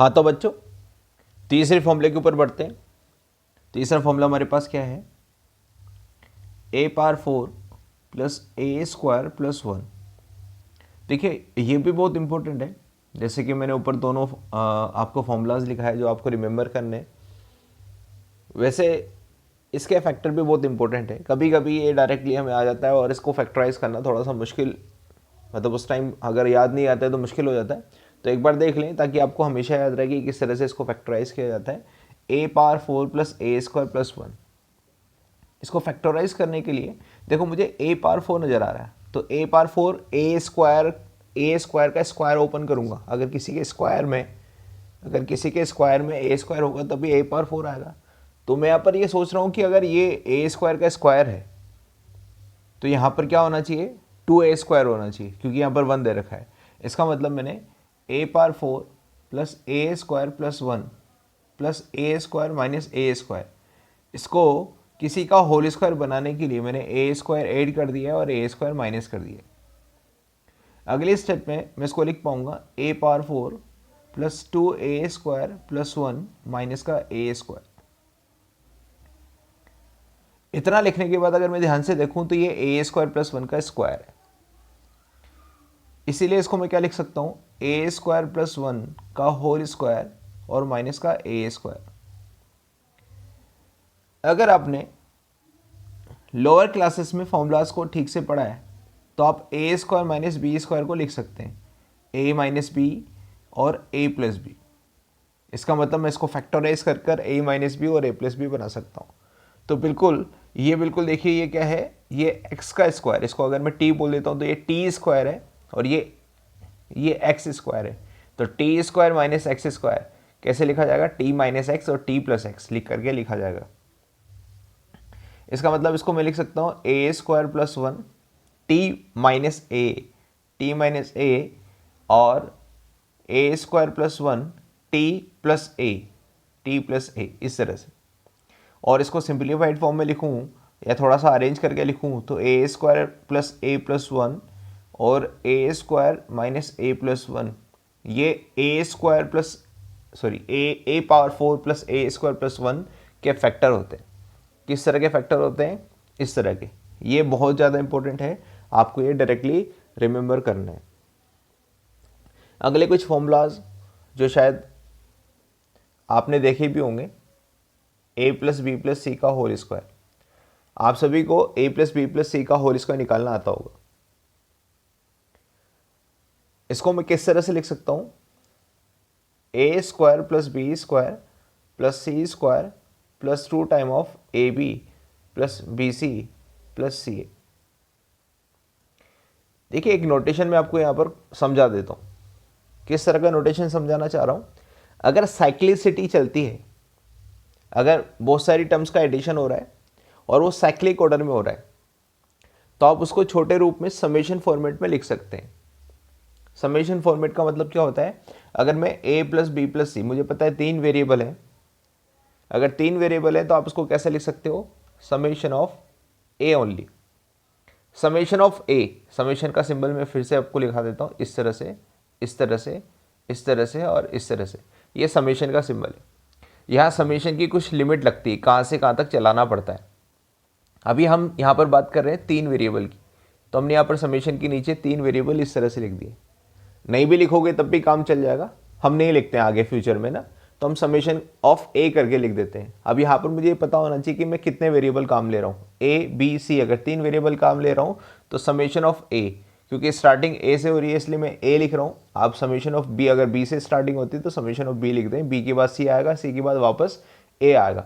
हाँ तो बच्चों तीसरे फॉर्मूले के ऊपर बढ़ते हैं। तीसरा फॉर्मूला हमारे पास क्या है, a power 4 plus A square plus 1। देखिए ये भी बहुत इंपॉर्टेंट है, जैसे कि मैंने ऊपर दोनों आपको फॉर्मूलाज लिखा है जो आपको रिमेंबर करने हैं। वैसे इसके फैक्टर भी बहुत इंपॉर्टेंट है, कभी कभी ये डायरेक्टली हमें आ जाता है और इसको फैक्टराइज करना थोड़ा सा मुश्किल, मतलब उस टाइम अगर याद नहीं आता है तो मुश्किल हो जाता है। तो एक बार देख लें ताकि आपको हमेशा याद रहे कि किस तरह से इसको फैक्टराइज किया जाता है। a power 4 plus A square plus 1, इसको फैक्टराइज करने के लिए देखो मुझे a पावर 4 नज़र आ रहा है, तो a पावर 4 ए स्क्वायर का स्क्वायर ओपन करूँगा। अगर किसी के स्क्वायर में a स्क्वायर होगा तभी a पावर 4 आएगा। तो मैं यहाँ पर ये सोच रहा हूँ कि अगर ये a स्क्वायर का स्क्वायर है तो यहाँ पर क्या होना चाहिए, 2a स्क्वायर होना चाहिए, क्योंकि यहाँ पर 1 दे रखा है। इसका मतलब मैंने a power 4 plus A square plus 1 plus A square minus A square, इसको किसी का होल स्क्वायर बनाने के लिए मैंने ए स्क्वायर ऐड कर दिया है और ए स्क्वायर माइनस कर दिया है। अगले स्टेप में मैं इसको लिख पाऊंगा a power 4 plus 2a square plus 1 minus का ए स्क्वायर। इतना लिखने के बाद अगर मैं ध्यान से देखूं तो ये ए स्क्वायर प्लस 1 का स्क्वायर है, इसीलिए इसको मैं क्या लिख सकता हूं, ए स्क्वायर प्लस 1 का होल स्क्वायर और माइनस का ए स्क्वायर। अगर आपने लोअर क्लासेस में फॉर्मूलाज को ठीक से पढ़ा है तो आप ए स्क्वायर माइनस बी स्क्वायर को लिख सकते हैं, ए माइनस बी और ए प्लस बी। इसका मतलब मैं इसको फैक्टराइज कर कर ए माइनस बी और ए प्लस बी बना सकता हूँ। तो बिल्कुल देखिए ये क्या है, ये एक्स का स्क्वायर, इसको अगर मैं टी बोल देता हूँ तो ये टी स्क्वायर है और ये एक्स स्क्वायर है। तो T square minus x square कैसे लिखा जाएगा, टी माइनस एक्स और टी प्लस एक्स लिख करके लिखा जाएगा। इसका मतलब इसको मैं लिख सकता हूँ ए स्क्वायर प्लस 1 टी माइनस ए और ए स्क्वायर प्लस 1 टी प्लस ए इस तरह से। और इसको सिंप्लीफाइड फॉर्म में लिखूँ या थोड़ा सा अरेंज करके लिखूँ तो ए स्क्वायर प्लस ए प्लस 1 और ए स्क्वायर माइनस ए प्लस 1, ये ए पावर 4 प्लस ए स्क्वायर प्लस 1 के फैक्टर होते हैं। किस तरह के फैक्टर होते हैं, इस तरह के। ये बहुत ज़्यादा इंपॉर्टेंट है, आपको ये डायरेक्टली रिमेंबर करना है। अगले कुछ फॉर्मूलाज जो शायद आपने देखे भी होंगे, a plus B plus C का होल स्क्वायर। आप सभी को a plus B plus C का होल स्क्वायर निकालना आता होगा। इसको मैं किस तरह से लिख सकता हूं, a square plus B square plus C square plus 2 time of A B plus B C plus C A. देखिए एक नोटेशन में आपको यहाँ पर समझा देता हूँ, किस तरह का नोटेशन समझाना चाह रहा हूँ। अगर साइक्लिसिटी चलती है, अगर बहुत सारी टर्म्स का एडिशन हो रहा है और वो साइक्लिक ऑर्डर में हो रहा है, तो आप उसको छोटे रूप में समेशन फॉर्मेट में लिख सकते हैं। समेशन फॉर्मेट का मतलब क्या होता है, अगर मैं a प्लस बी प्लस सी, मुझे पता है 3 वेरिएबल है, अगर 3 वेरिएबल है तो आप उसको कैसे लिख सकते हो, summation of a only. Summation of a, summation का सिंबल मैं फिर से आपको लिखा देता हूँ, इस तरह से, इस तरह से, इस तरह से और इस तरह से। ये समेशन का सिंबल है। यहाँ समेशन की कुछ लिमिट लगती है, कहाँ से कहाँ तक चलाना पड़ता है। अभी हम यहाँ पर बात कर रहे हैं 3 वेरिएबल की, तो हमने यहाँ पर समेशन के नीचे 3 वेरिएबल इस तरह से लिख दिए। नहीं भी लिखोगे तब भी काम चल जाएगा, हम नहीं लिखते हैं आगे फ्यूचर में ना, तो हम समेशन ऑफ ए करके लिख देते हैं। अब यहाँ पर मुझे पता होना चाहिए कि मैं कितने वेरिएबल काम ले रहा हूँ, ए बी सी। अगर 3 वेरिएबल काम ले रहा हूँ तो समेशन ऑफ ए, क्योंकि स्टार्टिंग ए से हो रही है इसलिए मैं ए लिख रहा हूँ। आप समेशन ऑफ बी, अगर बी से स्टार्टिंग होती है तो समेशन ऑफ बी लिख दें, बी के बाद सी आएगा, सी के बाद वापस ए आएगा,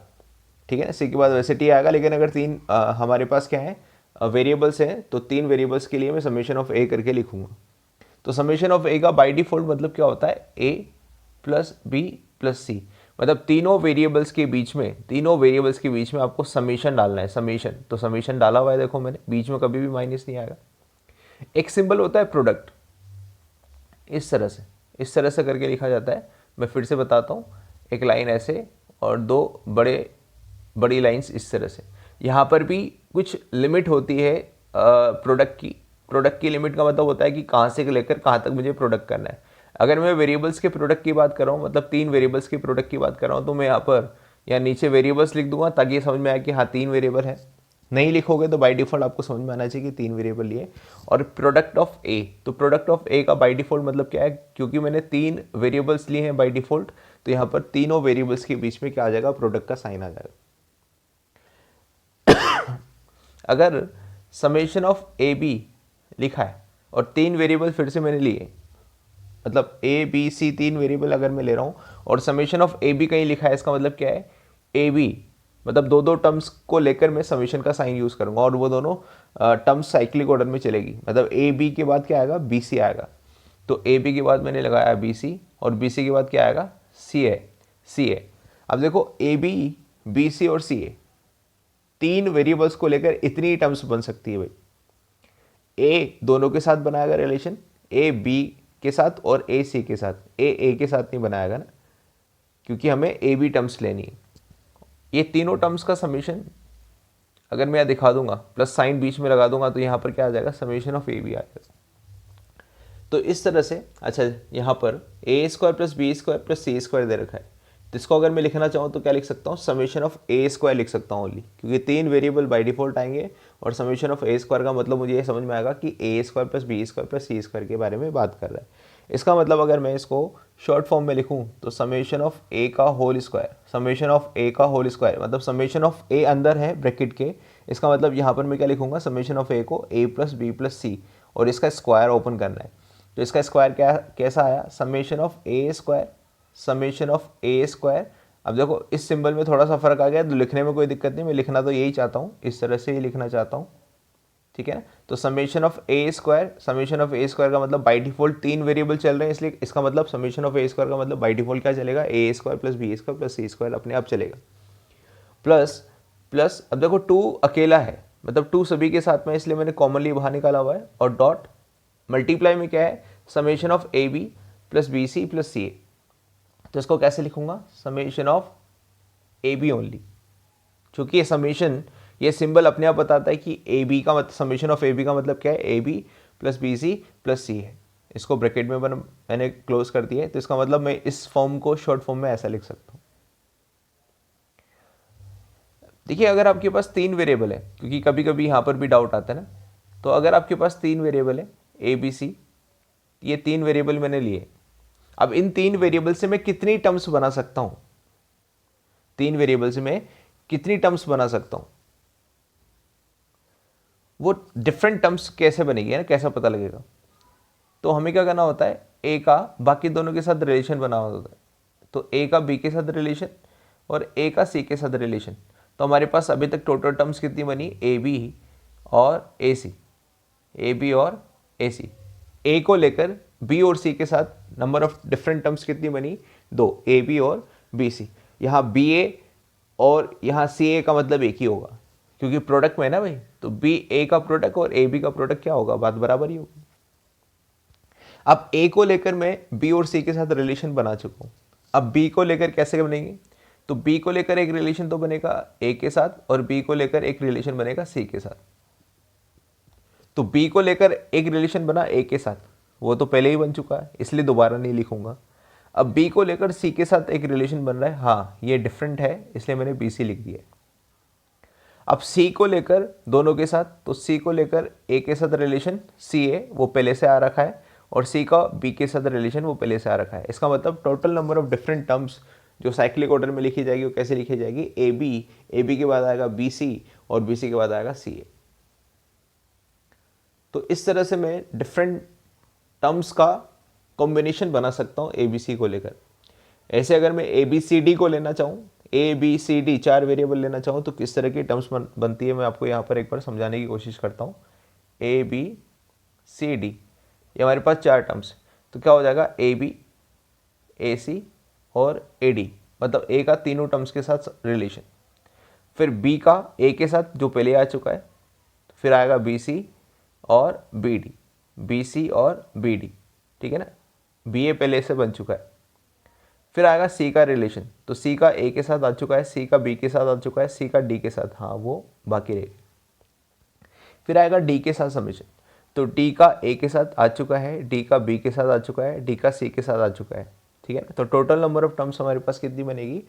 ठीक है, सी के बाद वैसे टी आएगा। लेकिन अगर 3 हमारे पास क्या है वेरिएबल्स हैं तो 3 वेरिएबल्स के लिए मैं समेशन ऑफ ए करके लिखूंगा। तो समेशन ऑफ ए का बाय डिफॉल्ट मतलब क्या होता है, ए प्लस बी प्लस सी, मतलब तीनों वेरिएबल्स के बीच में आपको समेशन डालना है, समेशन। तो समेशन डाला हुआ है, देखो मैंने, बीच में कभी भी माइनस नहीं आएगा। एक सिंबल होता है प्रोडक्ट, इस तरह से करके लिखा जाता है। मैं फिर से बताता हूँ, एक लाइन ऐसे और 2 बड़ी लाइंस इस तरह से। यहाँ पर भी कुछ लिमिट होती है प्रोडक्ट की। प्रोडक्ट की लिमिट का मतलब होता है कि कहाँ से लेकर कहाँ तक मुझे प्रोडक्ट करना है। अगर मैं वेरिएबल्स के प्रोडक्ट की बात कर रहा हूँ, मतलब 3 वेरिएबल्स के प्रोडक्ट की बात कर रहा हूँ, तो मैं यहाँ पर या नीचे वेरिएबल्स लिख दूंगा ताकि ये समझ में आए कि हाँ 3 वेरिएबल है। नहीं लिखोगे तो बाय डिफॉल्ट आपको समझ में आना चाहिए कि 3 वेरिएबल लिए। और प्रोडक्ट ऑफ ए, तो प्रोडक्ट ऑफ ए का बाय डिफॉल्ट मतलब क्या है, क्योंकि मैंने 3 वेरिएबल्स लिए हैं बाय डिफॉल्ट, तो यहाँ पर तीनों वेरिएबल्स के बीच में क्या आ जाएगा, प्रोडक्ट का साइन आ जाएगा। अगर समेशन ऑफ ए बी लिखा है और 3 वेरिएबल फिर से मैंने लिए, मतलब ए बी सी 3 वेरिएबल अगर मैं ले रहा हूँ और समेशन ऑफ ए बी कहीं लिखा है, इसका मतलब क्या है, ए बी मतलब दो टर्म्स को लेकर मैं समेशन का साइन यूज़ करूँगा और वो दोनों टर्म्स साइक्लिक ऑर्डर में चलेगी। मतलब ए बी के बाद क्या आएगा, बी सी आएगा। तो ए बी के बाद मैंने लगाया बी सी और बी सी के बाद क्या आएगा, सी ए। अब देखो ए बी सी और सी ए 3 वेरिएबल्स को लेकर इतनी टर्म्स बन सकती है भाई। ए दोनों के साथ बनाएगा रिलेशन, ए बी के साथ और ए सी के साथ, ए के साथ नहीं बनाएगा ना, क्योंकि हमें ए बी टर्म्स लेनी है। ये तीनों टर्म्स का समेशन अगर मैं यहाँ दिखा दूंगा प्लस साइन बीच में लगा दूंगा तो यहाँ पर क्या आ जाएगा, समेशन ऑफ ए बी आ जाएगा। तो इस तरह से, अच्छा यहाँ पर A square plus B square plus C square दे रखा है, तो इसको अगर मैं लिखना चाहूँ तो क्या लिख सकता हूँ, समेशन ऑफ ए स्क्वायर लिख सकता हूँ ओनली, क्योंकि 3 वेरिएबल बाय डिफॉल्ट आएंगे और समेशन ऑफ ए स्क्वायर का मतलब मुझे ये समझ में आएगा कि A square plus B square plus C square के बारे में बात कर रहा है। इसका मतलब अगर मैं इसको शॉर्ट फॉर्म में लिखूँ तो समेशन ऑफ ए का होल स्क्वायर, समेशन ऑफ ए का होल स्क्वायर मतलब समेशन ऑफ ए अंदर है ब्रैकेट के, इसका मतलब यहाँ पर मैं क्या लिखूँगा, समेशन ऑफ ए को ए प्लस बी प्लस सी और इसका स्क्वायर ओपन करना है। तो इसका स्क्वायर क्या कैसा आया, summation of A square, summation of A square. अब देखो इस सिंबल में थोड़ा सा फर्क आ गया, तो लिखने में कोई दिक्कत नहीं, मैं लिखना तो यही चाहता हूँ, इस तरह से ही लिखना चाहता हूँ, ठीक है ना। तो summation of A square, summation of A square का मतलब बाय डिफॉल्ट 3 वेरिएबल चल रहे हैं, इसलिए इसका मतलब समेशन ऑफ ए स्क्वायर का मतलब बाय डिफॉल्ट क्या चलेगा, A square plus B square plus C square अपने आप चलेगा। प्लस प्लस अब देखो 2 अकेला है, मतलब 2 सभी के साथ में, इसलिए मैंने कॉमनली बाहर निकाला हुआ है। और डॉट मल्टीप्लाई में क्या है, summation of A B plus B C plus C A. तो इसको कैसे लिखूंगा, summation of A B only, क्योंकि ये समेशन, ये सिंबल अपने आप बताता है कि ए बी का मतलब, समेशन ऑफ ए बी का मतलब क्या है, A B plus B C plus C है। इसको ब्रैकेट में मैंने क्लोज कर दिया है, तो इसका मतलब मैं इस फॉर्म को शॉर्ट फॉर्म में ऐसा लिख सकता हूँ। देखिए अगर आपके पास 3 वेरिएबल है, क्योंकि कभी कभी यहाँ पर भी डाउट आता है ना, तो अगर आपके पास 3 वेरिएबल है ए बी सी, ये 3 वेरिएबल मैंने लिए, अब इन 3 वेरिएबल से मैं कितनी टर्म्स बना सकता हूँ, 3 वेरिएबल से मैं कितनी टर्म्स बना सकता हूँ, वो डिफरेंट टर्म्स कैसे बनेगी है ना, कैसा पता लगेगा। तो हमें क्या करना होता है, ए का बाकी दोनों के साथ रिलेशन बना होता है, तो ए का बी के साथ रिलेशन और ए का सी के साथ रिलेशन। तो हमारे पास अभी तक टोटल टर्म्स कितनी बनी, ए बी और ए सी, ए बी और ए सी। ए को लेकर बी और सी के साथ नंबर ऑफ डिफरेंट टर्म्स कितनी बनी, 2, ए बी और बी सी। यहाँ बी ए और यहाँ सी ए का मतलब एक ही होगा, क्योंकि प्रोडक्ट में ना भाई, तो बी ए का प्रोडक्ट और ए बी का प्रोडक्ट क्या होगा, बात बराबर ही होगी। अब ए को लेकर मैं बी और सी के साथ रिलेशन बना चुका हूँ, अब बी को लेकर कैसे बनेंगे, तो बी को लेकर एक रिलेशन तो बनेगा ए के साथ और बी को लेकर एक रिलेशन बनेगा सी के साथ। तो बी को लेकर एक रिलेशन बना ए के साथ, वो तो पहले ही बन चुका है, इसलिए दोबारा नहीं लिखूंगा। अब बी को लेकर सी के साथ एक रिलेशन बन रहा है, हाँ ये डिफरेंट है, इसलिए मैंने बी सी लिख दिया। अब सी को लेकर दोनों के साथ, तो सी को लेकर ए के साथ रिलेशन सी ए वो पहले से आ रखा है, और सी का बी के साथ रिलेशन वो पहले से आ रखा है। इसका मतलब total number of different terms जो साइक्लिक ऑर्डर में लिखी जाएगी वो कैसे लिखी जाएगी, ए बी के बाद आएगा बी सी और बी सी के बाद आएगा सी ए। तो इस तरह से मैं डिफरेंट टर्म्स का कॉम्बिनेशन बना सकता हूँ ए बी सी को लेकर। ऐसे अगर मैं ए बी सी डी को लेना चाहूँ, A B C D 4 variable लेना चाहूँ, तो किस तरह की टर्म्स बनती है मैं आपको यहाँ पर एक बार समझाने की कोशिश करता हूँ। ए बी सी डी, ये हमारे पास 4 टर्म्स, तो क्या हो जाएगा, ए बी ए सी और ए डी, मतलब ए का तीनों टर्म्स के साथ रिलेशन, फिर बी का ए के साथ जो पहले आ चुका है, फिर आएगा बी सी और बी डी, बी सी और बी डी, ठीक है ना, बी ए पहले से बन चुका है। फिर आएगा सी का रिलेशन, तो सी का ए के साथ आ चुका है, सी का बी के साथ आ चुका है, सी का डी के साथ, हाँ वो बाकी रहेगा। फिर आएगा डी के साथ समेशन, तो डी का ए के साथ आ चुका है, डी का बी के साथ आ चुका है, डी का सी के साथ आ चुका है, ठीक है ना। तो टोटल नंबर ऑफ टर्म्स हमारे पास कितनी बनेगी,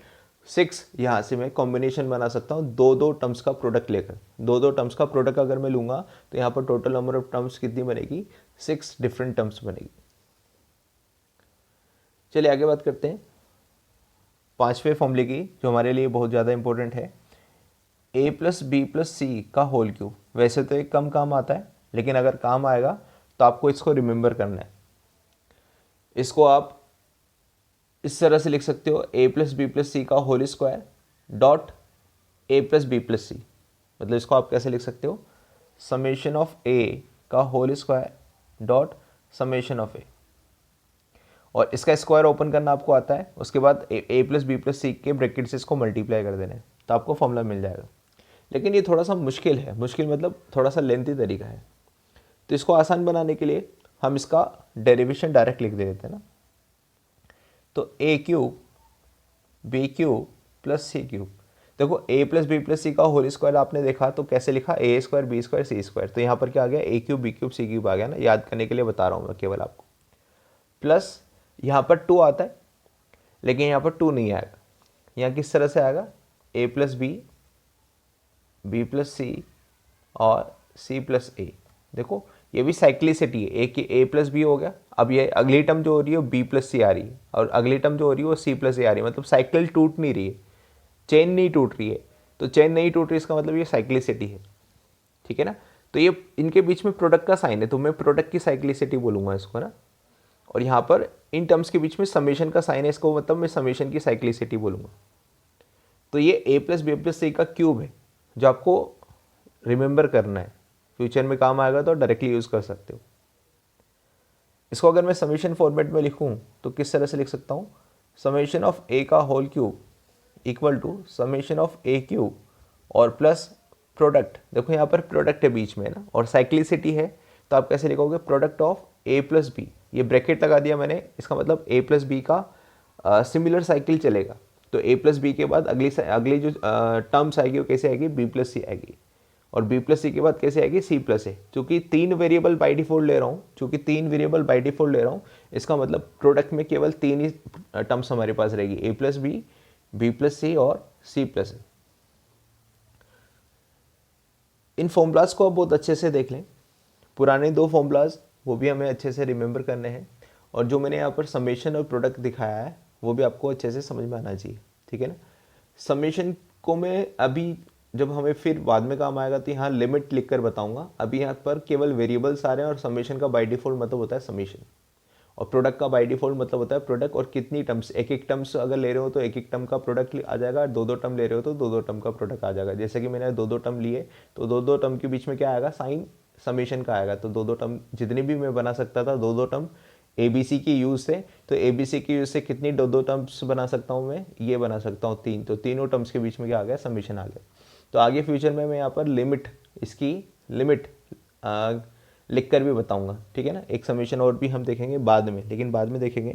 6। यहाँ से मैं कॉम्बिनेशन बना सकता हूँ दो टर्म्स का प्रोडक्ट लेकर। दो टर्म्स का प्रोडक्ट अगर मैं लूँगा तो यहाँ पर टोटल नंबर ऑफ टर्म्स कितनी बनेगी, 6 डिफरेंट टर्म्स बनेगी। चलिए आगे बात करते हैं 5वें फॉर्मूले की, जो हमारे लिए बहुत ज़्यादा इंपॉर्टेंट है। a plus B plus C का होल क्यूब। वैसे तो एक कम काम आता है, लेकिन अगर काम आएगा तो आपको इसको रिमेंबर करना है। इसको आप इस तरह से लिख सकते हो, a plus B plus C का whole square dot a plus B plus C. मतलब इसको आप कैसे लिख सकते हो, समेशन ऑफ a का whole square dot summation of a। और इसका स्क्वायर ओपन करना आपको आता है, उसके बाद a प्लस बी प्लस सी के ब्रैकेट से इसको मल्टीप्लाई कर देना है, तो आपको फॉर्मूला मिल जाएगा। लेकिन ये थोड़ा सा मुश्किल है, मुश्किल मतलब थोड़ा सा लेंथी तरीका है। तो इसको आसान बनाने के लिए हम इसका डेरिवेशन डायरेक्ट लिख देते हैं ना। तो ए क्यूब बी क्यूब प्लस सी क्यूब। देखो a plus B plus C का होल स्क्वायर आपने देखा तो कैसे लिखा, ए स्क्वायर बी स्क्वायर सी स्क्वायर। तो यहाँ पर क्या आ गया, ए cube B cube C cube आ गया ना, याद करने के लिए बता रहा हूँ मैं केवल आपको। प्लस यहाँ पर 2 आता है, लेकिन यहाँ पर 2 नहीं आएगा। यहाँ किस तरह से आएगा, a प्लस बी प्लस सी और सी प्लस ए। देखो ये भी साइक्लिसिटी है, ए प्लस बी हो गया। अब ये अगली टर्म जो हो रही है बी प्लस सी आ रही है, और अगली टर्म जो हो रही है वो सी प्लस ए आ रही है। मतलब साइकिल टूट नहीं रही है, चेन नहीं टूट रही है। तो चेन नहीं टूट रही, इसका मतलब ये साइक्लिसिटी है, ठीक है ना। तो ये इनके बीच में प्रोडक्ट का साइन है, तो मैं प्रोडक्ट की साइक्लिसिटी बोलूँगा इसको ना। और यहाँ पर इन टर्म्स के बीच में समेशन का साइन है, इसको मतलब मैं समेशन की साइक्लिसिटी बोलूँगा। तो ये a plus B plus C का क्यूब है, जो आपको रिमेंबर करना है, फ्यूचर में काम आएगा तो डायरेक्टली यूज़ कर सकते हो। इसको अगर मैं समेशन फॉर्मेट में लिखूँ तो किस तरह से लिख सकता हूँ, समेशन ऑफ a का whole cube equal to summation of a cube और प्लस प्रोडक्ट। देखो यहाँ पर प्रोडक्ट है बीच में ना, और साइक्लिसिटी है, तो आप कैसे लिखोगे, product of a plus B. ये ब्रैकेट लगा दिया मैंने, इसका मतलब a प्लस बी का सिमिलर साइकिल चलेगा। तो a प्लस बी के बाद अगली जो टर्म्स आएगी वो कैसे आएगी, b प्लस सी आएगी। और b प्लस सी के बाद कैसे आएगी, c प्लस ए। चूँकि 3 वेरिएबल बाई डिफॉल्ट ले रहा हूँ, इसका मतलब प्रोडक्ट में केवल 3 ही टर्म्स हमारे पास रहेगी, a प्लस बी प्लस सी और c प्लस ए। इन फॉर्मूलाज को आप बहुत अच्छे से देख लें, पुराने 2 फॉर्मूलाज वो भी हमें अच्छे से रिमेंबर करने हैं, और जो मैंने यहाँ पर समेशन और प्रोडक्ट दिखाया है वो भी आपको अच्छे से समझ में आना चाहिए, ठीक है ना। समेशन को मैं अभी जब हमें फिर बाद में काम आएगा तो यहाँ लिमिट लिख कर बताऊँगा। अभी यहाँ पर केवल वेरिएबल्स आ रहे हैं, और समेशन का बाय डिफ़ॉल्ट मतलब होता है समेशन, और प्रोडक्ट का बाय डिफ़ॉल्ट मतलब होता है प्रोडक्ट। और कितनी टर्म्स, एक टर्म्स अगर ले रहे हो तो एक टर्म का प्रोडक्ट आ जाएगा, और 2 टर्म ले रहे हो तो 2 टर्म का प्रोडक्ट आ जाएगा। जैसे कि मैंने 2 टर्म लिए तो 2 टर्म के बीच में क्या आएगा, साइन समेशन का आएगा। तो 2 टर्म जितनी भी मैं बना सकता था 2 टर्म ABC की यूज़ से, तो ABC की यूज़ से कितनी 2 टर्म्स बना सकता हूँ मैं, ये बना सकता हूँ 3। तो तीनों टर्म्स के बीच में क्या आ गया, समेशन आ गया। तो आगे फ्यूचर में मैं यहाँ पर इसकी लिमिट लिख कर भी बताऊँगा, ठीक है ना। एक समेशन और भी हम देखेंगे बाद में, लेकिन बाद में देखेंगे।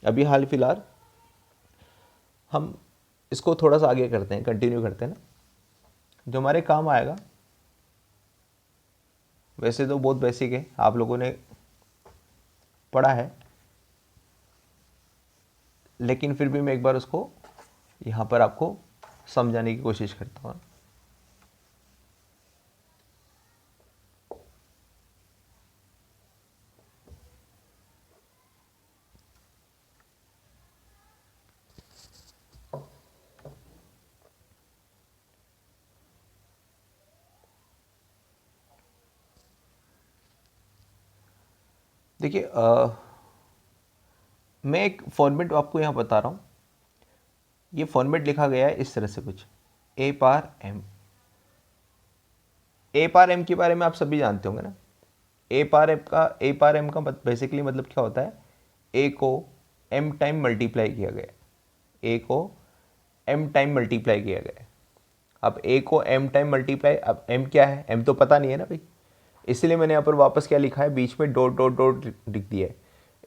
अभी हाल फिलहाल हम इसको थोड़ा सा आगे करते हैं, कंटिन्यू करते हैं ना, जो हमारे काम आएगा। वैसे तो बहुत बेसिक है, आप लोगों ने पढ़ा है, लेकिन फिर भी मैं एक बार उसको यहाँ पर आपको समझाने की कोशिश करता हूँ। देखिए मैं एक फॉर्मेट आपको यहाँ बता रहा हूँ। ये फॉर्मेट लिखा गया है इस तरह से कुछ, a par m। a par m के बारे में आप सभी जानते होंगे ना। a पार m का बेसिकली मतलब क्या होता है, a को m टाइम मल्टीप्लाई किया गया, a को m टाइम मल्टीप्लाई किया गया। अब a को m टाइम मल्टीप्लाई, अब m क्या है, m तो पता नहीं है ना भाई, इसलिए मैंने यहाँ पर वापस क्या लिखा है, बीच में डॉट डॉट डॉट लिख दिया है।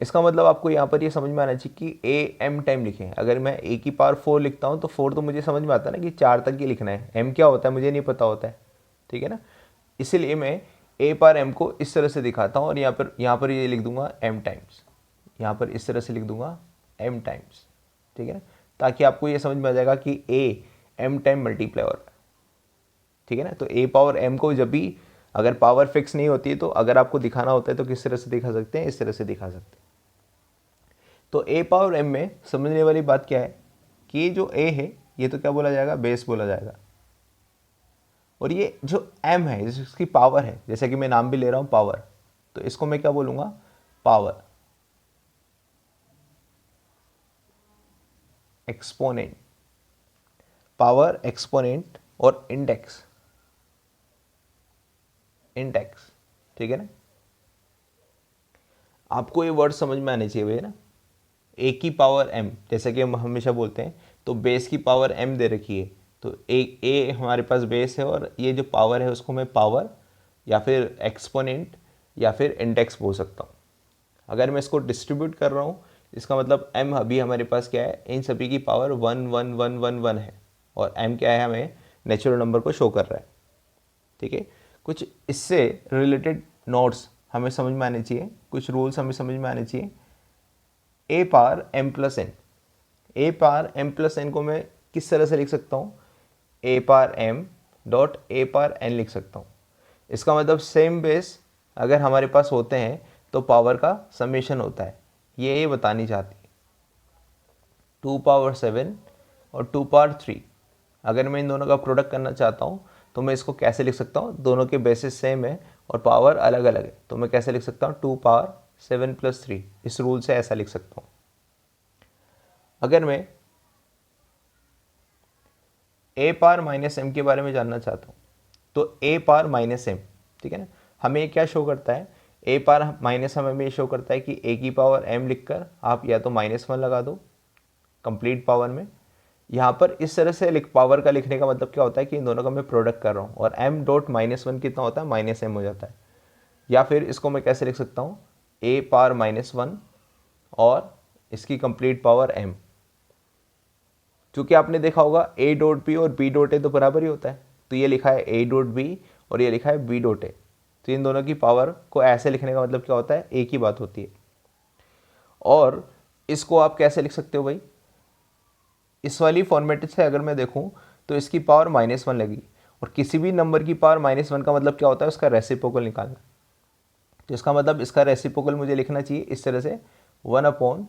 इसका मतलब आपको यहाँ पर ये समझ में आना चाहिए कि a m टाइम लिखें। अगर मैं a की पावर 4 लिखता हूँ तो 4 तो मुझे समझ में आता है ना कि 4 तक ही लिखना है, m क्या होता है मुझे नहीं पता होता है, ठीक है ना। इसलिए मैं ए पावर एम को इस तरह से दिखाता हूँ और यहाँ पर ये लिख दूंगा एम टाइम्स, यहाँ पर इस तरह से लिख दूंगा एम टाइम्स, ठीक है ना, ताकि आपको ये समझ में आ जाएगा कि ए एम टाइम मल्टीप्लाई हो रहा है, ठीक है ना। तो ए पावर एम को जब भी अगर पावर फिक्स नहीं होती है तो अगर आपको दिखाना होता है तो किस तरह से दिखा सकते हैं, इस तरह से दिखा सकते हैं। तो ए पावर एम में समझने वाली बात क्या है कि ये जो ए है ये तो क्या बोला जाएगा, बेस बोला जाएगा, और ये जो एम है जिसकी पावर है, जैसे कि मैं नाम भी ले रहा हूँ पावर, तो इसको मैं क्या बोलूँगा, पावर। एक्सपोनेंट, पावर एक्सपोनेंट और इंडेक्स, इंडेक्स, ठीक है ना। आपको ये वर्ड समझ में आने चाहिए भैया ना। ए की पावर एम, जैसे कि हम हमेशा बोलते हैं, तो बेस की पावर एम दे रखी है, तो ए हमारे पास बेस है और ये जो पावर है उसको मैं पावर या फिर एक्सपोनेंट या फिर इंडेक्स बोल सकता हूँ। अगर मैं इसको डिस्ट्रीब्यूट कर रहा हूँ, इसका मतलब एम अभी हमारे पास क्या है, इन सभी की पावर 1 1 1 1 1 है, और एम क्या है, हमें नेचुरल नंबर को शो कर रहा है, ठीक है। कुछ इससे रिलेटेड नोट्स हमें समझ में आने चाहिए, कुछ रूल्स हमें समझ में आने चाहिए। A power M plus N, A power M plus N को मैं किस तरह से लिख सकता हूँ, A power M dot A power N लिख सकता हूँ। इसका मतलब सेम बेस अगर हमारे पास होते हैं तो पावर का समेशन होता है, ये बतानी चाहती है। 2 पावर 7 और 2 पावर 3, अगर मैं इन दोनों का प्रोडक्ट करना चाहता हूँ तो मैं इसको कैसे लिख सकता हूँ, दोनों के बेसिस सेम है और पावर अलग अलग है, तो मैं कैसे लिख सकता हूँ, 2 पावर 7 प्लस 3, इस रूल से ऐसा लिख सकता हूँ। अगर मैं ए पावर माइनस एम के बारे में जानना चाहता हूँ तो ए पावर माइनस एम, ठीक है ना, हमें क्या शो करता है, ए पावर माइनस हमें ये शो करता है कि ए की पावर एम लिखकर आप या तो -1 लगा दो कंप्लीट पावर में, यहाँ पर इस तरह से पावर का लिखने का मतलब क्या होता है कि इन दोनों का मैं प्रोडक्ट कर रहा हूँ, और m डॉट -1 कितना होता है, -m हो जाता है। या फिर इसको मैं कैसे लिख सकता हूँ, a पावर -1 और इसकी कंप्लीट पावर m, क्योंकि आपने देखा होगा a डॉट b और b डॉट a तो बराबर ही होता है, तो ये लिखा है a डॉट b और ये लिखा है b डॉट a, तो इन दोनों की पावर को ऐसे लिखने का मतलब क्या होता है, एक ही बात होती है। और इसको आप कैसे लिख सकते हो भाई, इस वाली फॉर्मेट से अगर मैं देखूं तो इसकी पावर -1 लगी, और किसी भी नंबर की पावर -1 का मतलब क्या होता है, उसका रेसिप्रोकल निकालना। तो इसका मतलब इसका रेसिप्रोकल मुझे लिखना चाहिए इस तरह से 1 अपॉन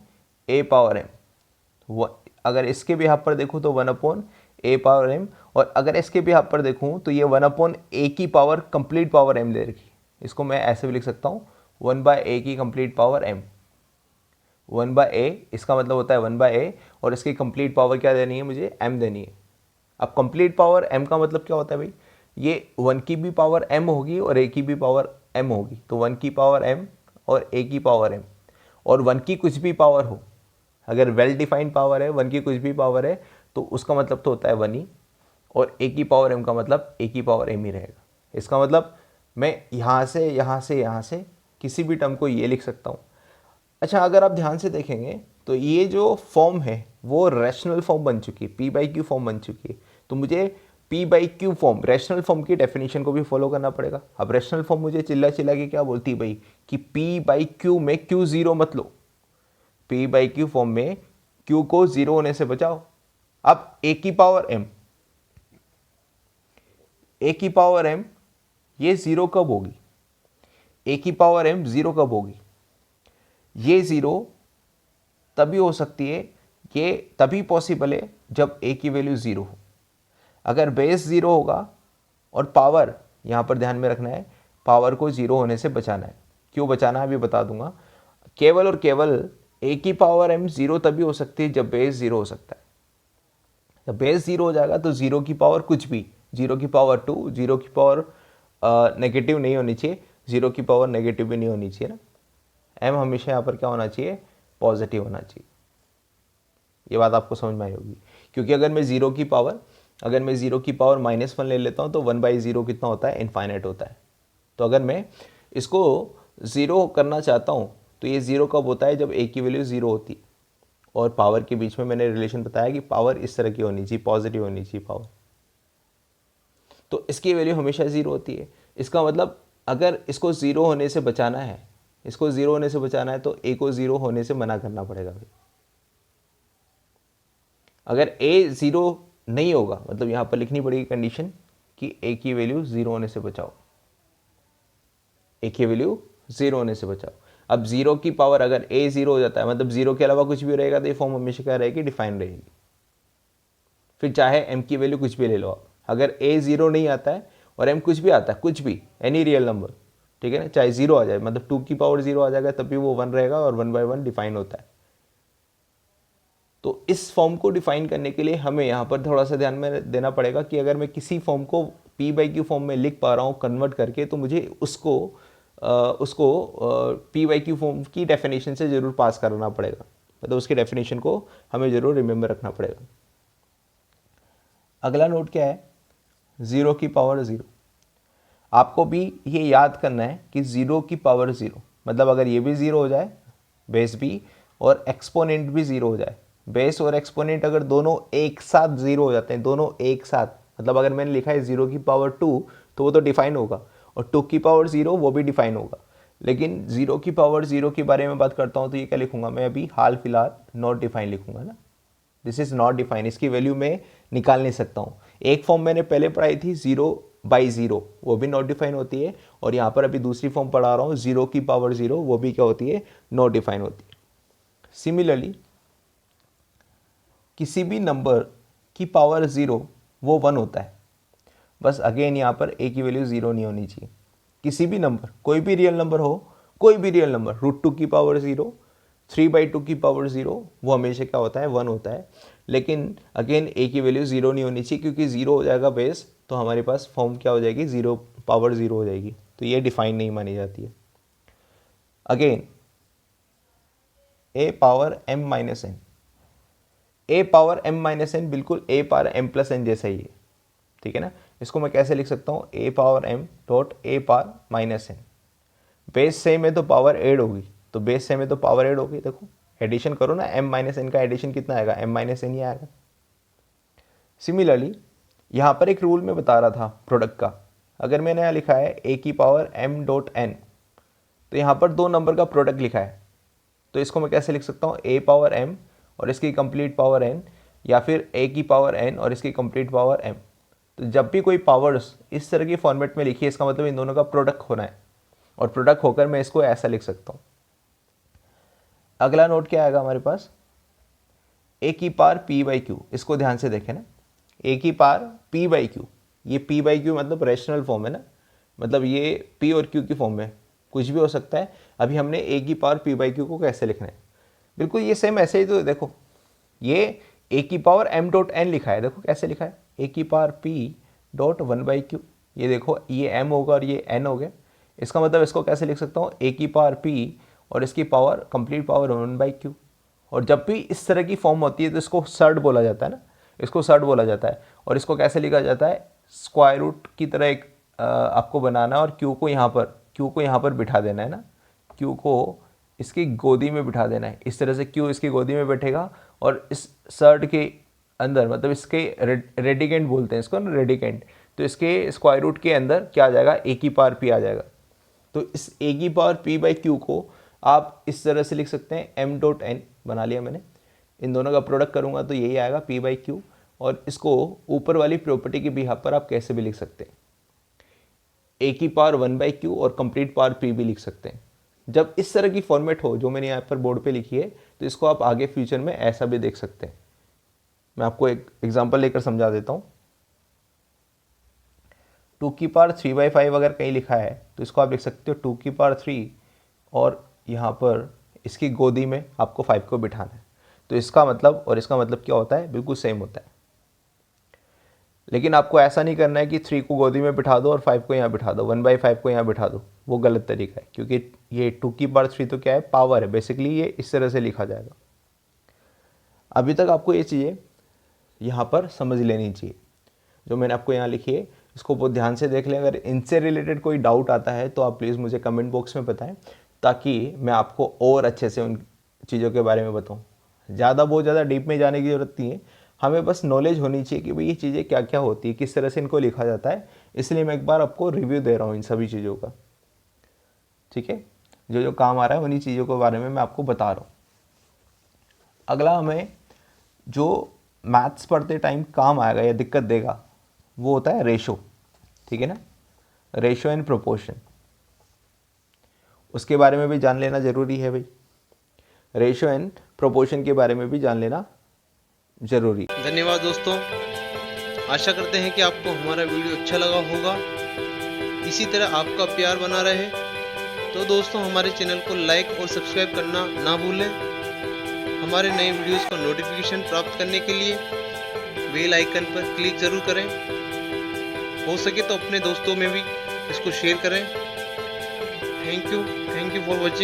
ए पावर एम। अगर इसके भी हाफ पर देखूँ तो 1 अपॉन ए पावर एम, और अगर इसके भी हाफ पर देखूँ तो ये 1 अपॉन ए की पावर कंप्लीट पावर एम दे रखी, इसको मैं ऐसे भी लिख सकता हूँ 1 बाय ए की कंप्लीट पावर एम। 1 बाय ए इसका मतलब होता है 1 बाय ए, और इसकी कंप्लीट पावर क्या देनी है, मुझे m देनी है। अब कंप्लीट पावर m का मतलब क्या होता है भाई, ये 1 की भी पावर m होगी और a की भी पावर m होगी, तो 1 की पावर m और a की पावर m, और 1 की कुछ भी पावर हो, अगर वेल डिफाइंड पावर है 1 की कुछ भी पावर है तो उसका मतलब तो होता है 1 ही, और a की पावर m का मतलब a की पावर m ही रहेगा। इसका मतलब मैं यहाँ से यहाँ से यहाँ से किसी भी टर्म को ये लिख सकता हूँ। अच्छा, अगर आप ध्यान से देखेंगे तो ये जो फॉर्म है वो रैशनल फॉर्म बन चुकी है, पी बाई क्यू फॉर्म बन चुकी है, तो मुझे P by Q form, rational form की डेफिनेशन को भी फॉलो करना पड़ेगा। अब रैशनल फॉर्म मुझे चिल्ला चिल्ला के क्या बोलती है भाई कि पी बाई क्यू में क्यू जीरो मत लो, पी बाई क्यू फॉर्म में क्यू को जीरो होने से बचाओ। अब ए की पावर एम, ए की पावर एम ये जीरो कब होगी, ए की पावर एम जीरो कब होगी, ये ज़ीरो तभी हो सकती है, ये तभी पॉसिबल है जब ए की वैल्यू ज़ीरो हो। अगर बेस ज़ीरो होगा और पावर, यहाँ पर ध्यान में रखना है, पावर को ज़ीरो होने से बचाना है। क्यों बचाना है अभी बता दूंगा। केवल और केवल ए की पावर एम ज़ीरो तभी हो सकती है जब बेस ज़ीरो हो सकता है। जब बेस ज़ीरो हो जाएगा तो ज़ीरो की पावर कुछ भी, ज़ीरो की पावर 2, ज़ीरो की पावर नेगेटिव नहीं होनी चाहिए, ज़ीरो की पावर नेगेटिव भी नहीं होनी चाहिए ना, एम हमेशा यहाँ पर क्या होना चाहिए, पॉजिटिव होना चाहिए। ये बात आपको समझ में आई होगी, क्योंकि अगर मैं ज़ीरो की पावर -1 ले लेता हूँ तो 1 बाई ज़ीरो कितना होता है, इनफाइनाइट होता है। तो अगर मैं इसको ज़ीरो करना चाहता हूँ तो ये ज़ीरो कब होता है, जब ए की वैल्यू ज़ीरो होती है, और पावर के बीच में मैंने रिलेशन बताया कि पावर इस तरह की होनी चाहिए, पॉजिटिव होनी चाहिए पावर, तो इसकी वैल्यू हमेशा ज़ीरो होती है। इसका मतलब अगर इसको ज़ीरो होने से बचाना है, इसको ज़ीरो होने से बचाना है तो ए को ज़ीरो होने से मना करना पड़ेगा भाई। अगर ए ज़ीरो नहीं होगा मतलब यहाँ पर लिखनी पड़ेगी कंडीशन कि ए की वैल्यू ज़ीरो होने से बचाओ, ए की वैल्यू ज़ीरो होने से बचाओ। अब ज़ीरो की पावर अगर ए ज़ीरो हो जाता है मतलब ज़ीरो के अलावा कुछ भी रहेगा तो ये फॉर्म हमेशा क्या रहेगी, डिफाइन रहेगी। फिर चाहे एम की वैल्यू कुछ भी ले लो आप, अगर ए ज़ीरो नहीं आता है और एम कुछ भी आता है, कुछ भी एनी रियल नंबर, ठीक है ना, चाहे ज़ीरो आ जाए मतलब टू की पावर ज़ीरो आ जाएगा तब भी वो वन रहेगा और वन बाय वन डिफाइन होता है। तो इस फॉर्म को डिफाइन करने के लिए हमें यहाँ पर थोड़ा सा ध्यान में देना पड़ेगा कि अगर मैं किसी फॉर्म को पी बाई क्यू फॉर्म में लिख पा रहा हूँ कन्वर्ट करके, तो मुझे उसको पी बाई क्यू फॉर्म की डेफिनेशन से ज़रूर पास करना पड़ेगा, मतलब उसकी डेफिनेशन को हमें ज़रूर रिमेंबर रखना पड़ेगा। अगला नोट क्या है, ज़ीरो की पावर ज़ीरो। आपको भी ये याद करना है कि ज़ीरो की पावर ज़ीरो मतलब अगर ये भी ज़ीरो हो जाए बेस भी और एक्सपोनेंट भी ज़ीरो हो जाए, बेस और एक्सपोनेंट अगर दोनों एक साथ ज़ीरो हो जाते हैं, दोनों एक साथ, मतलब अगर मैंने लिखा है ज़ीरो की पावर टू तो वो तो डिफाइन होगा और टू की पावर ज़ीरो वो भी डिफाइन होगा। लेकिन ज़ीरो की पावर ज़ीरो के बारे में बात करता हूँ तो ये क्या लिखूंगा मैं, अभी हाल फिलहाल नॉट डिफाइन लिखूंगा ना, दिस इज़ नॉट डिफाइन, इसकी वैल्यू मैं निकाल नहीं सकता हूँ। एक फॉर्म मैंने पहले पढ़ाई थी ज़ीरो बाई ज़ीरो, वो भी नॉट डिफाइन होती है, और यहाँ पर अभी दूसरी फॉर्म पढ़ा रहा हूँ ज़ीरो की पावर ज़ीरो, वो भी क्या होती है, नॉट डिफाइन होती है। सिमिलरली किसी भी नंबर की पावर ज़ीरो वो वन होता है, बस अगेन यहाँ पर ए की वैल्यू ज़ीरो नहीं होनी चाहिए। किसी भी नंबर, कोई भी रियल नंबर हो, कोई भी रियल नंबर, रूट टू की power zero, three by two की पावर ज़ीरो, वो हमेशा क्या होता है, वन होता है। लेकिन अगेन ए की वैल्यू ज़ीरो नहीं होनी चाहिए, क्योंकि ज़ीरो हो जाएगा बेस तो हमारे पास फॉर्म क्या हो जाएगी, ज़ीरो पावर ज़ीरो हो जाएगी, तो ये डिफाइन नहीं मानी जाती है। Again A power M minus N, A power M minus N बिल्कुल ए पावर एम प्लस एन जैसा ही है, ठीक है ना। इसको मैं कैसे लिख सकता हूँ, A power M dot A power minus N, base same है तो पावर ऐड होगी, तो बेस सेम है तो पावर ऐड होगी। देखो एडिशन करो ना, एम माइनस एन का एडिशन कितना आएगा, एम माइनस एन ही आएगा। सिमिलरली यहाँ पर एक रूल में बता रहा था प्रोडक्ट का, अगर मैंने यहाँ लिखा है ए की पावर एम डॉट एन, तो यहाँ पर दो नंबर का प्रोडक्ट लिखा है, तो इसको मैं कैसे लिख सकता हूँ, ए पावर एम और इसकी कंप्लीट पावर एन, या फिर ए की पावर एन और इसकी कंप्लीट पावर एम। तो जब भी कोई पावर्स इस तरह की फॉर्मेट में लिखी है, इसका मतलब इन दोनों का प्रोडक्ट होना है, और प्रोडक्ट होकर मैं इसको ऐसा लिख सकता हूँ। अगला नोट क्या आएगा हमारे पास, ए की पावर पी बाई क्यू, इसको ध्यान से देखें ना, ए की पावर पी बाई क्यू, ये पी बाई क्यू मतलब रेशनल फॉर्म है ना, मतलब ये पी और क्यू की फॉर्म में कुछ भी हो सकता है। अभी हमने ए की पावर पी बाई क्यू को कैसे लिखना है, बिल्कुल ये सेम ऐसे ही, तो देखो ये ए की पावर एम डॉट एन लिखा है, देखो कैसे लिखा है, ए की power P dot one by Q, ये देखो ये एम होगा और ये एन हो गया, इसका मतलब इसको कैसे लिख सकता हूँ, ए की पावर पी और इसकी power complete power one by Q. और जब भी इस तरह की फॉर्म होती है तो इसको सर्ड बोला जाता है ना, इसको सर्ड बोला जाता है, और इसको कैसे लिखा जाता है, स्क्वायर रूट की तरह एक आपको बनाना, और क्यू को यहाँ पर बिठा देना है ना, क्यू को इसकी गोदी में बिठा देना है, इस तरह से क्यू इसकी गोदी में बैठेगा, और इस सर्ड के अंदर मतलब इसके रेडिकेंट बोलते हैं इसको ना, रेडिकेंट, तो इसके स्क्वायर रूट के अंदर क्या आ जाएगा, ए की पावर पी आ जाएगा। तो इस ए की पावर पी बाई क्यू को आप इस तरह से लिख सकते हैं, एम डॉट एन बना लिया मैंने, इन दोनों का प्रोडक्ट करूँगा तो यही आएगा पी बाई क्यू, और इसको ऊपर वाली प्रॉपर्टी के बिहाफ पर आप कैसे भी लिख सकते हैं, ए की पावर वन बाई क्यू और कंप्लीट पावर पी भी लिख सकते हैं। जब इस तरह की फॉर्मेट हो जो मैंने यहाँ पर बोर्ड पे लिखी है, तो इसको आप आगे फ्यूचर में ऐसा भी देख सकते हैं। मैं आपको एक एग्जांपल लेकर समझा देता हूँ। टू की पावर थ्री बाई फाइव अगर कहीं लिखा है तो इसको आप लिख सकते हो टू की पावर थ्री, और यहाँ पर इसकी गोदी में आपको फाइव को बिठाना है, तो इसका मतलब और इसका मतलब क्या होता है, बिल्कुल सेम होता है। लेकिन आपको ऐसा नहीं करना है कि थ्री को गोदी में बिठा दो और फाइव को यहाँ बिठा दो, वन बाई फाइव को यहाँ बिठा दो, वो गलत तरीका है, क्योंकि ये टू की पावर थ्री तो क्या है, पावर है, बेसिकली ये इस तरह से लिखा जाएगा। अभी तक आपको ये चीज़ें यहाँ पर समझ लेनी चाहिए, जो मैंने आपको यहाँ लिखी है, इसको बहुत ध्यान से देख लें। अगर इनसे रिलेटेड कोई डाउट आता है तो आप प्लीज़ मुझे कमेंट बॉक्स में बताएं, ताकि मैं आपको और अच्छे से उन चीज़ों के बारे में बताऊँ। बहुत ज़्यादा डीप में जाने की ज़रूरत नहीं है, हमें बस नॉलेज होनी चाहिए कि भाई ये चीज़ें क्या क्या होती है, किस तरह से इनको लिखा जाता है, इसलिए मैं एक बार आपको रिव्यू दे रहा हूँ इन सभी चीज़ों का। ठीक है, जो जो काम आ रहा है उन्हीं चीज़ों के बारे में मैं आपको बता रहा हूँ। अगला हमें जो मैथ्स पढ़ते टाइम काम आएगा या दिक्कत देगा वो होता है रेशो, ठीक है ना, रेशो एंड प्रोपोर्शन। उसके बारे में भी जान लेना ज़रूरी है भाई, रेशो एंड प्रोपोर्शन के बारे में भी जान लेना ज़रूरी। धन्यवाद दोस्तों, आशा करते हैं कि आपको हमारा वीडियो अच्छा लगा होगा। इसी तरह आपका प्यार बना रहे तो दोस्तों हमारे चैनल को लाइक और सब्सक्राइब करना ना भूलें। हमारे नए वीडियोस का नोटिफिकेशन प्राप्त करने के लिए बेल आइकन पर क्लिक ज़रूर करें। हो सके तो अपने दोस्तों में भी इसको शेयर करें। Thank you for watching.